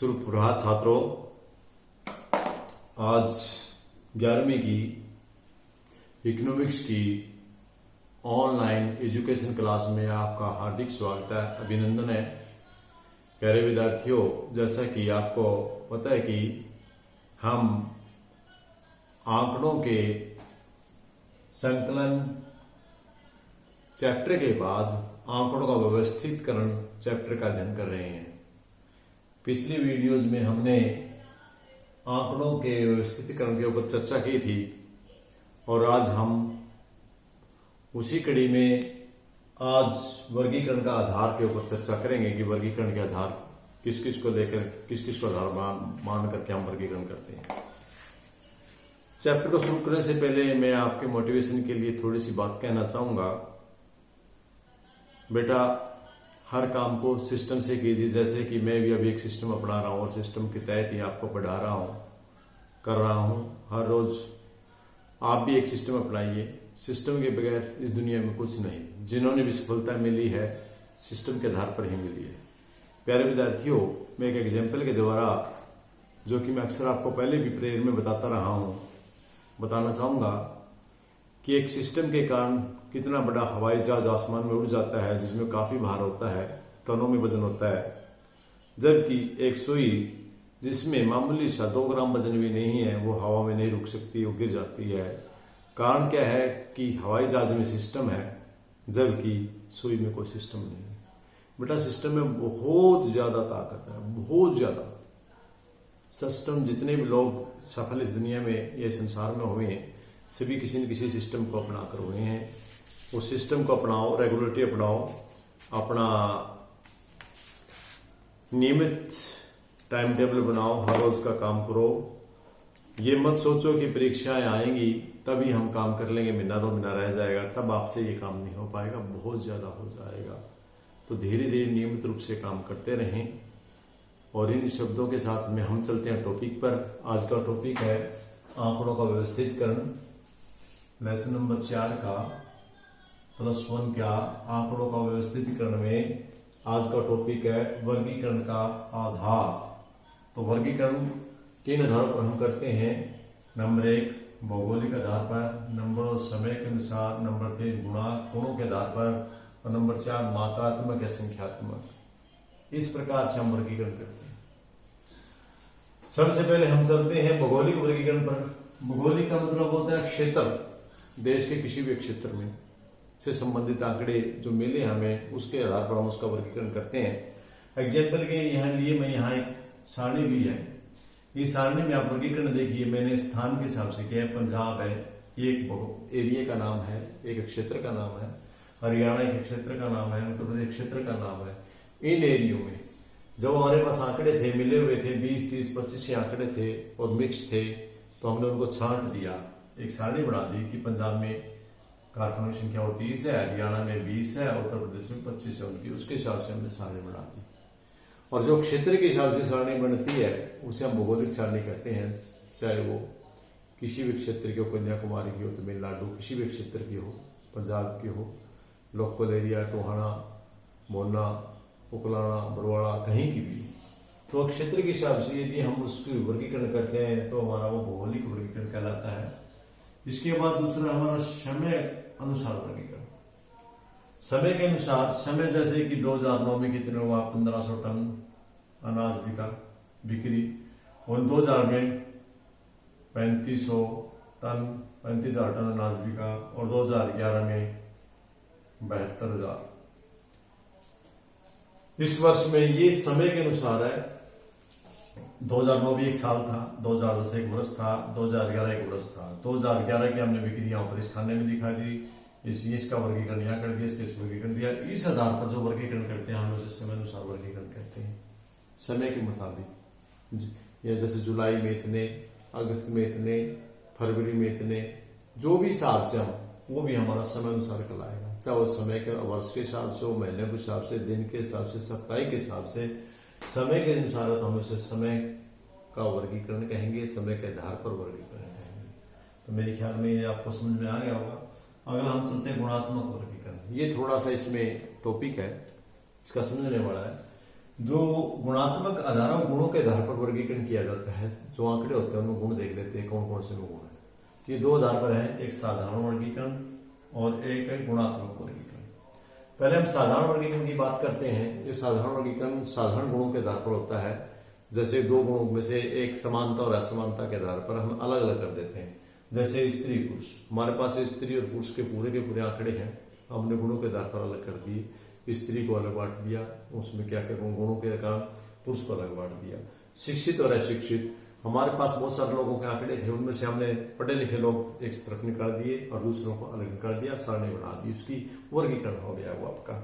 सुप्रभात छात्रों। आज 11वीं की इकोनॉमिक्स की ऑनलाइन एजुकेशन क्लास में आपका हार्दिक स्वागत है, अभिनंदन है। प्यारे विद्यार्थियों, जैसा कि आपको पता है कि हम आंकड़ों के संकलन चैप्टर के बाद आंकड़ों का व्यवस्थितकरण चैप्टर का अध्ययन कर रहे हैं। पिछली वीडियोज में हमने आंकड़ों के व्यवस्थितकरण के ऊपर चर्चा की थी और आज हम उसी कड़ी में आज वर्गीकरण का आधार के ऊपर चर्चा करेंगे कि वर्गीकरण के आधार किस किस को लेकर किस किस को आधार मान करके हम वर्गीकरण करते हैं। चैप्टर को शुरू करने से पहले मैं आपके मोटिवेशन के लिए थोड़ी सी बात कहना चाहूंगा। बेटा, हर काम को सिस्टम से कीजिए। जैसे कि मैं भी अभी एक सिस्टम अपना रहा हूँ और सिस्टम के तहत ही आपको पढ़ा रहा हूँ, कर रहा हूँ। हर रोज आप भी एक सिस्टम अपनाइए। सिस्टम के बगैर इस दुनिया में कुछ नहीं। जिन्होंने भी सफलता मिली है सिस्टम के आधार पर ही मिली है। प्यारे विद्यार्थियों, मैं एक एग्जाम्पल के द्वारा, जो कि मैं अक्सर आपको पहले भी प्रेयर में बताता रहा हूँ, बताना चाहूंगा कि एक सिस्टम के कारण कितना बड़ा हवाई जहाज आसमान में उड़ जाता है, जिसमें काफी भार होता है, टनों में वजन होता है, जबकि एक सुई जिसमें मामूली सा 2 ग्राम वजन भी नहीं है वो हवा में नहीं रुक सकती, वो गिर जाती है। कारण क्या है कि हवाई जहाज में सिस्टम है जबकि सुई में कोई सिस्टम नहीं है। बेटा, सिस्टम में बहुत ज्यादा ताकत है, बहुत ज्यादा। सिस्टम, जितने भी लोग सफल इस दुनिया में या संसार में हुए हैं, सभी किसी न किसी सिस्टम को अपना कर हुए हैं। उस सिस्टम को अपनाओ, रेगुलेटरी अपनाओ, अपना नियमित टाइम टेबल बनाओ, हर रोज का काम करो। ये मत सोचो कि परीक्षाएं आएंगी तभी हम काम कर लेंगे, महीना 2 महीना रह जाएगा, तब आपसे ये काम नहीं हो पाएगा, बहुत ज्यादा हो जाएगा। तो धीरे धीरे नियमित रूप से काम करते रहें। और इन शब्दों के साथ में हम चलते हैं टॉपिक पर। आज का टॉपिक है आंकड़ों का व्यवस्थितकरण। लेसन नंबर 4 का +1 का आंकड़ों का व्यवस्थितकरण में आज का टॉपिक है वर्गीकरण का आधार। तो वर्गीकरण 3 आधारों पर हम करते हैं। नंबर 1 भौगोलिक आधार पर, नंबर 2 समय के अनुसार, नंबर 3 गुणों के आधार पर, और नंबर 4 मात्रात्मक या संख्यात्मक। इस प्रकार से हम वर्गीकरण करते हैं। सबसे पहले हम चलते हैं भौगोलिक वर्गीकरण पर। भौगोलिक का मतलब होता है क्षेत्र। देश के किसी भी क्षेत्र में से संबंधित आंकड़े जो मिले हमें, उसके आधार पर हम उसका वर्गीकरण करते हैं। एग्जाम्पल के यहाँ लिए मैं यहाँ एक सारणी ली है। इस सारणी में आप वर्गीकरण देखिए, मैंने स्थान के हिसाब से किया है। पंजाब है, एक एरिया का नाम है, एक क्षेत्र का नाम है। हरियाणा एक क्षेत्र का नाम है, उत्तर प्रदेश क्षेत्र का नाम है। इन एरियो में जब हमारे पास आंकड़े थे, मिले हुए थे, 20, 30, 25 आंकड़े थे और मिक्स थे, तो हमने उनको छांट दिया, एक सारणी बना दी कि पंजाब में कारखानों की संख्या 30 है, हरियाणा में 20 है, उत्तर प्रदेश में 25 है उनकी। उसके हिसाब से हमने सारणी बना दी। और जो क्षेत्र के हिसाब से सारणी बनती है उसे हम भौगोलिक सारणी कहते हैं। चाहे वो किसी भी क्षेत्र की हो, कन्याकुमारी की हो, तमिलनाडु, किसी भी क्षेत्र की हो, पंजाब की हो, लोकल एरिया, टोहाना, मोना, उकलाना, बरवाड़ा, कहीं की भी। तो क्षेत्र के हिसाब से यदि हम उसकी वर्गीकरण करते हैं तो हमारा वो भौगोलिक वर्गीकरण कहलाता है। इसके बाद दूसरा हमारा समय अनुसार वर्गीकरण। समय के अनुसार, समय जैसे कि 2009 में कितने हुआ, 1500 टन अनाज बिक्री, और 2000 में 3500 टन, 35,000 टन अनाज बिका, और 2011 में 72,000। इस वर्ष में ये समय के अनुसार है। 2009 भी एक साल था, 2010 एक वर्ष था, 2011 एक वर्ष था। 2011 की हमने बिक्री यहाँ पर इस खाने में दिखा दी, इसका वर्गीकरण यहाँ कर दिया, इसका वर्गीकरण दिया। इस आधार पर जो वर्गीकरण करते हैं हम उसे समय अनुसार वर्गीकरण कहते हैं। समय के मुताबिक, या जैसे जुलाई में इतने, अगस्त में इतने, फरवरी में इतने, जो भी हिसाब से हम, वो भी हमारा समय अनुसार कहलाएगा। चाहे वो समय के वर्ष के हिसाब से हो, महीने के हिसाब से, दिन के हिसाब से, साप्ताहिक के हिसाब से, समय के अनुसार हम उसे समय का वर्गीकरण कहेंगे, समय के आधार पर वर्गीकरण कहेंगे। तो मेरे ख्याल में ये आपको समझ में आ गया होगा। अगला हम चलते हैं गुणात्मक वर्गीकरण। ये थोड़ा सा इसमें टॉपिक है, इसका समझने वाला है। जो गुणात्मक आधारों गुणों के आधार पर वर्गीकरण किया जाता है, जो आंकड़े होते हैं उनमें गुण देख लेते हैं कौन कौन से में गुण है। ये दो आधार पर है, एक साधारण वर्गीकरण और एक है गुणात्मक वर्गीकरण। पहले हम साधारण वर्गीकरण की बात करते हैं। ये साधारण वर्गीकरण साधारण गुणों के आधार पर होता है। जैसे दो गुणों में से एक समानता और असमानता के आधार पर हम अलग अलग कर देते हैं। जैसे स्त्री पुरुष, हमारे पास स्त्री और पुरुष के पूरे आंकड़े हैं, हमने गुणों के आधार पर अलग कर दिए। स्त्री को अलग बांट दिया, उसमें क्या क्या गुणों के कारण पुरुष को अलग बांट दिया। शिक्षित और अशिक्षित, हमारे पास बहुत सारे लोगों के आंकड़े थे, उनमें से हमने पढ़े लिखे लोग एक तरफ निकाल दिए और दूसरों को अलग निकाल दिया, सारणी बना दी, उसकी वर्गीकरण हो गया वो आपका।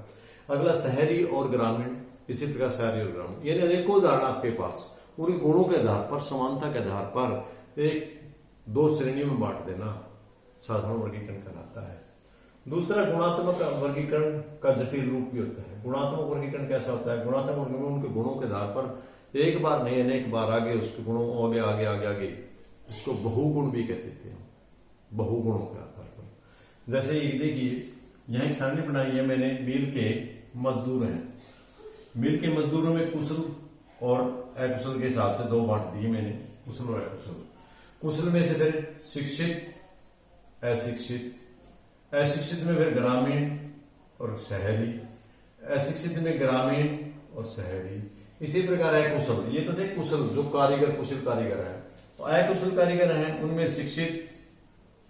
अगला शहरी और ग्रामीण, इसी प्रकार शहरी और ग्रामीण, यानी अनेकों उदाहरण आपके पास उनके गुणों के आधार पर, समानता के आधार पर एक दो श्रेणियों में बांट देना साधारण वर्गीकरण कहलाता है। दूसरा गुणात्मक वर्गीकरण का जटिल रूप भी होता है। गुणात्मक वर्गीकरण कैसा होता है? गुणात्मक वर्गीकरण उनके गुणों के आधार पर एक बार नहीं अनेक बार आगे उसके गुणों आगे आगे आगे आगे, इसको बहुगुण भी कहते थे, बहुगुणों के आधार पर। जैसे ये देखिए, यहां एक सारणी बनाई है मैंने, मिल के मजदूर हैं। मिल के मजदूरों में कुशल और अकुशल के हिसाब से दो बांट दिए मैंने, कुशल और अकुशल। कुशल में से फिर शिक्षित, अशिक्षित, अशिक्षित में फिर ग्रामीण और शहरी, अशिक्षित में ग्रामीण और शहरी। इसी प्रकार अकुशल, ये तो देख कुशल जो कारीगर, कुशल कारीगर है, तो अकुशल कारीगर हैं, उनमें शिक्षित,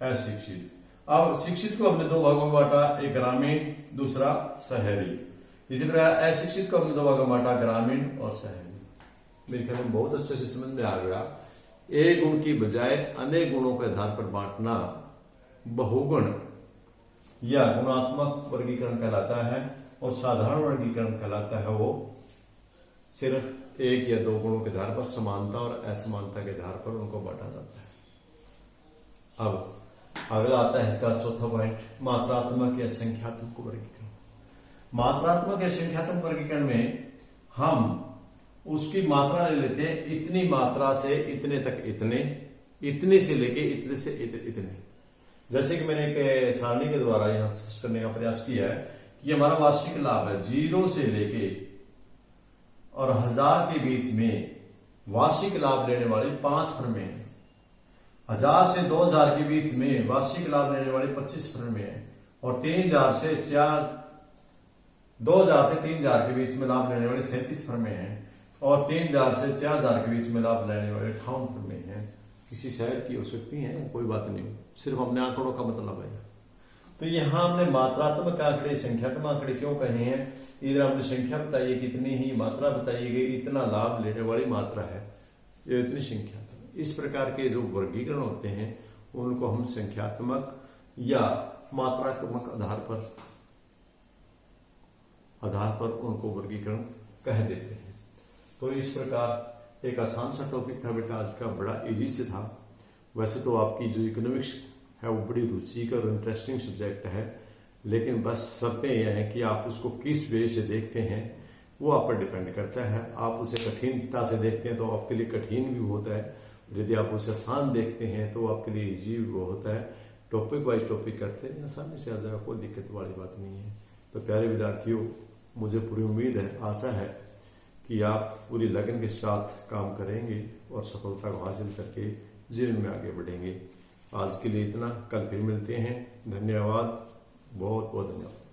अशिक्षित। अब शिक्षित को हमने दो भागों में बांटा, एक ग्रामीण दूसरा शहरी। इसी प्रकार अशिक्षित को हमने दो भागों में बांटा, ग्रामीण और शहरी। मेरे ख्याल में बहुत अच्छे से समझ में आ गया। एक गुण की बजाय अनेक गुणों के आधार पर बांटना बहुगुण या गुणात्मक वर्गीकरण कहलाता है, और साधारण वर्गीकरण कहलाता है वो सिर्फ एक या दो गुणों के आधार पर, समानता और असमानता के आधार पर उनको बांटा जाता है। अब अगला आता है इसका चौथा पॉइंट, मात्रात्मक या संख्यात्मक वर्गीकरण। मात्रात्मक या संख्यात्मक वर्गीकरण में हम उसकी मात्रा ले लेते हैं, इतनी मात्रा से इतने तक इतने, इतने से लेके इतने से इतने। जैसे कि मैंने एक सारणी के द्वारा यहां करने का प्रयास किया है कि हमारा वार्षिक लाभ है 0 से लेके और 1000 के बीच में वार्षिक लाभ लेने वाली 5 फर्में हैं। 1000 से 2000 के बीच में वार्षिक लाभ लेने वाली 25 फर्में हैं, और 2000 से 3000 के बीच में लाभ लेने वाली 37 फर्में हैं, और 3000 से 4000 के बीच में लाभ लेने वाले 58 फर्में हैं। किसी शहर की हो सकती हैं, कोई बात नहीं, सिर्फ हमने आंकड़ों का मतलब है। तो यहां हमने मात्रात्मक आंकड़े, संख्यात्मक आंकड़े क्यों कहे हैं? इधर हमने संख्या बताई है कितनी ही, मात्रा बताई गई इतना लाभ लेने वाली मात्रा है, ये इतनी संख्या। इस प्रकार के जो वर्गीकरण होते हैं उनको हम संख्यात्मक या मात्रात्मक आधार पर उनको वर्गीकरण कह देते हैं। तो इस प्रकार एक आसान सा टॉपिक था बेटा आज का, बड़ा इजी से था। वैसे तो आपकी जो इकोनॉमिक्स है वो बड़ी रुचि का और इंटरेस्टिंग सब्जेक्ट है, लेकिन बस शर्तें यह है कि आप उसको किस वे से देखते हैं वो आप पर डिपेंड करता है। आप उसे कठिनता से देखते हैं तो आपके लिए कठिन भी होता है, यदि आप उसे आसान देखते हैं तो आपके लिए इजी भी होता है। टॉपिक वाइज टॉपिक करते हैं, आसानी से आ जाएगा, कोई दिक्कत वाली बात नहीं है। तो प्यारे विद्यार्थियों, मुझे पूरी उम्मीद है, आशा है कि आप पूरी लगन के साथ काम करेंगे और सफलता को हासिल करके जीवन में आगे बढ़ेंगे। आज के लिए इतना, कल फिर मिलते हैं। धन्यवाद, बहुत बहुत धन्यवाद।